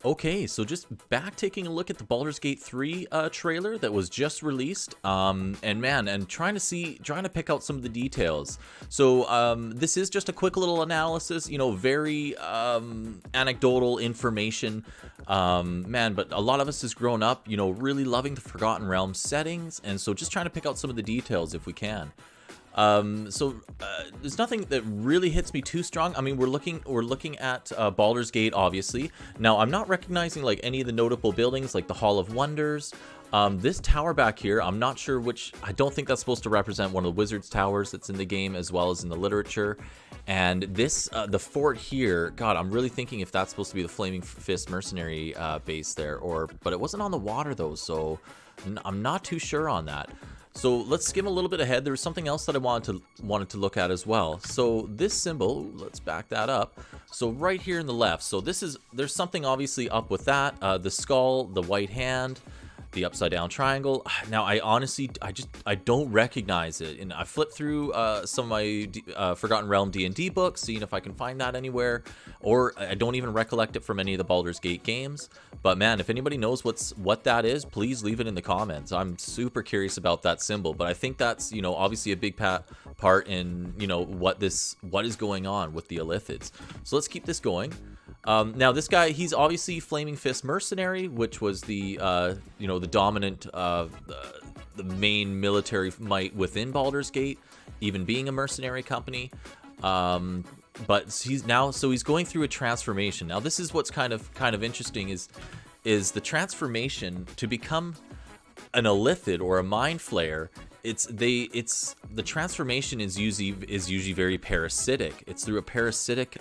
Okay, so just back taking a look at the Baldur's Gate 3 trailer that was just released, and man, and trying to pick out some of the details. So this is just a quick little analysis, you know, very anecdotal information, man. But a lot of us has grown up, you know, really loving the Forgotten Realms settings, and so just trying to pick out some of the details if we can. There's nothing that really hits me too strong. I mean, we're looking at Baldur's Gate, obviously. Now, I'm not recognizing like any of the notable buildings, like the Hall of Wonders. This tower back here, I'm not sure which. I don't think that's supposed to represent one of the Wizards' towers that's in the game, as well as in the literature. And this, the fort here, God, I'm really thinking if that's supposed to be the Flaming Fist mercenary base there, but it wasn't on the water though, so I'm not too sure on that. So let's skim a little bit ahead. There was something else that I wanted to look at as well. So this symbol, let's back that up. So right here in the left. So there's something obviously up with that. The skull, the white hand, the upside down triangle. Now I honestly, I don't recognize it. And I flipped through some of my Forgotten Realm D&D books, seeing if I can find that anywhere. Or I don't even recollect it from any of the Baldur's Gate games. But man, if anybody knows what that is, please leave it in the comments. I'm super curious about that symbol. But I think that's, you know, obviously a big part in, you know, what is going on with the Illithids. So let's keep this going. Now this guy, he's obviously Flaming Fist mercenary, which was the you know, the dominant the main military might within Baldur's Gate, even being a mercenary company. But he's going through a transformation. Now this is what's kind of interesting is the transformation to become an Illithid or a Mind Flayer. The transformation is usually very parasitic. It's through a parasitic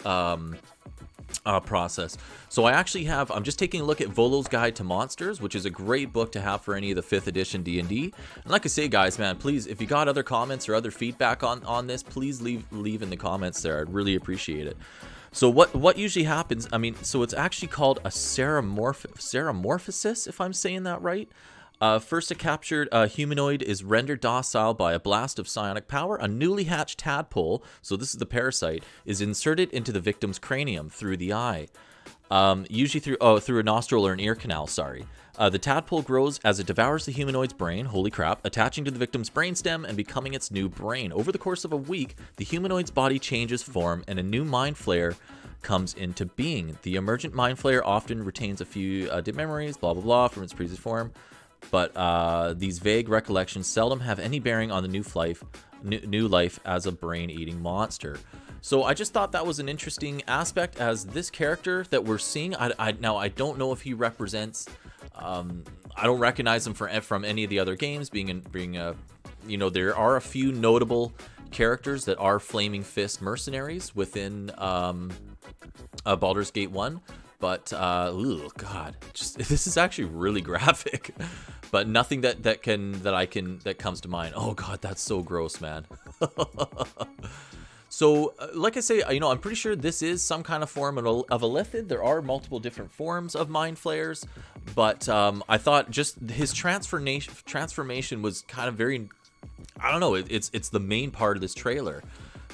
process. So I'm just taking a look at Volo's Guide to Monsters, which is a great book to have for any of the 5th edition D&D. And like I say, guys, man, please, if you got other comments or other feedback on this, please leave in the comments there. I'd really appreciate it. So what usually happens, I mean, so it's actually called a ceramorphosis, if I'm saying that right. First, a captured humanoid is rendered docile by a blast of psionic power. A newly hatched tadpole, so this is the parasite, is inserted into the victim's cranium through the eye. Usually through a nostril or an ear canal, sorry. The tadpole grows as it devours the humanoid's brain, holy crap, attaching to the victim's brainstem and becoming its new brain. Over the course of a week, the humanoid's body changes form and a new Mind Flayer comes into being. The emergent Mind Flayer often retains a few dead memories, blah, blah, blah, from its previous form. But these vague recollections seldom have any bearing on the new life as a brain-eating monster. So I just thought that was an interesting aspect, as this character that we're seeing, now I don't know if he represents, I don't recognize him from any of the other games, being you know, there are a few notable characters that are Flaming Fist mercenaries within Baldur's Gate 1. But oh god, this is actually really graphic. But nothing that comes to mind. Oh god, that's so gross, man. So like I say, you know, I'm pretty sure this is some kind of form of a Illithid. There are multiple different forms of Mind Flayers, but I thought just his transformation was kind of very, I don't know, it's the main part of this trailer.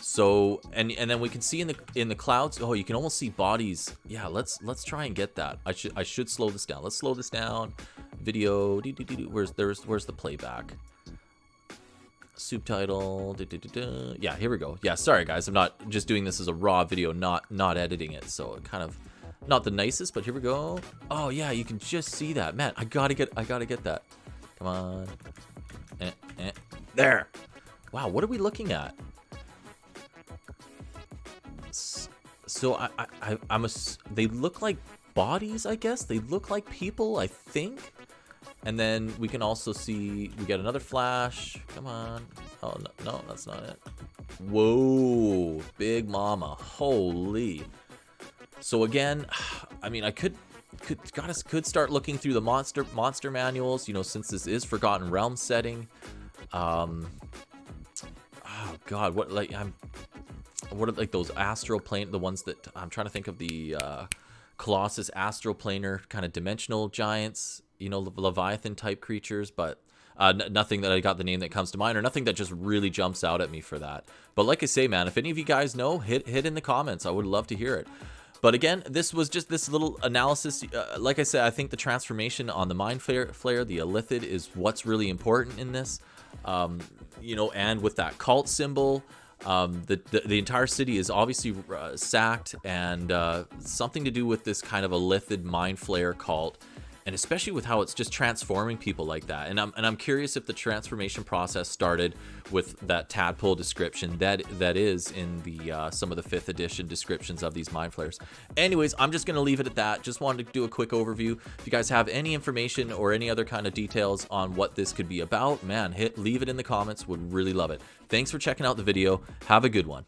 So and then we can see in the clouds. Oh, you can almost see bodies. Yeah, let's try and get that. I should slow this down. Let's slow this down. Video. Where's the playback? Subtitle. Yeah, here we go. Yeah, sorry guys, I'm not just doing this as a raw video, not editing it. So it kind of not the nicest, but here we go. Oh yeah, you can just see that. Man, I gotta get that. Come on. There. Wow, what are we looking at? So they look like bodies, I guess. They look like people, I think. And then we can also see, we get another flash. Come on. Oh, no, that's not it. Whoa, big mama. Holy. So again, I mean, I could start looking through the monster manuals, you know, since this is Forgotten Realms setting. Oh god, what are like those astral plane, the ones that I'm trying to think of, the Colossus astral planar kind of dimensional giants, you know, Leviathan type creatures, but nothing that I got the name that comes to mind, or nothing that just really jumps out at me for that. But like I say, man, if any of you guys know, hit in the comments. I would love to hear it. But again, this was just this little analysis. Like I said, I think the transformation on the Mindflayer, the Illithid, is what's really important in this. You know, and with that cult symbol, the entire city is obviously sacked, and something to do with this kind of Illithid Mindflayer cult. And especially with how it's just transforming people like that. And I'm curious if the transformation process started with that tadpole description that is in the some of the 5th edition descriptions of these mind flayers. Anyways, I'm just gonna leave it at that. Just wanted to do a quick overview. If you guys have any information or any other kind of details on what this could be about, man, leave it in the comments. Would really love it. Thanks for checking out the video. Have a good one.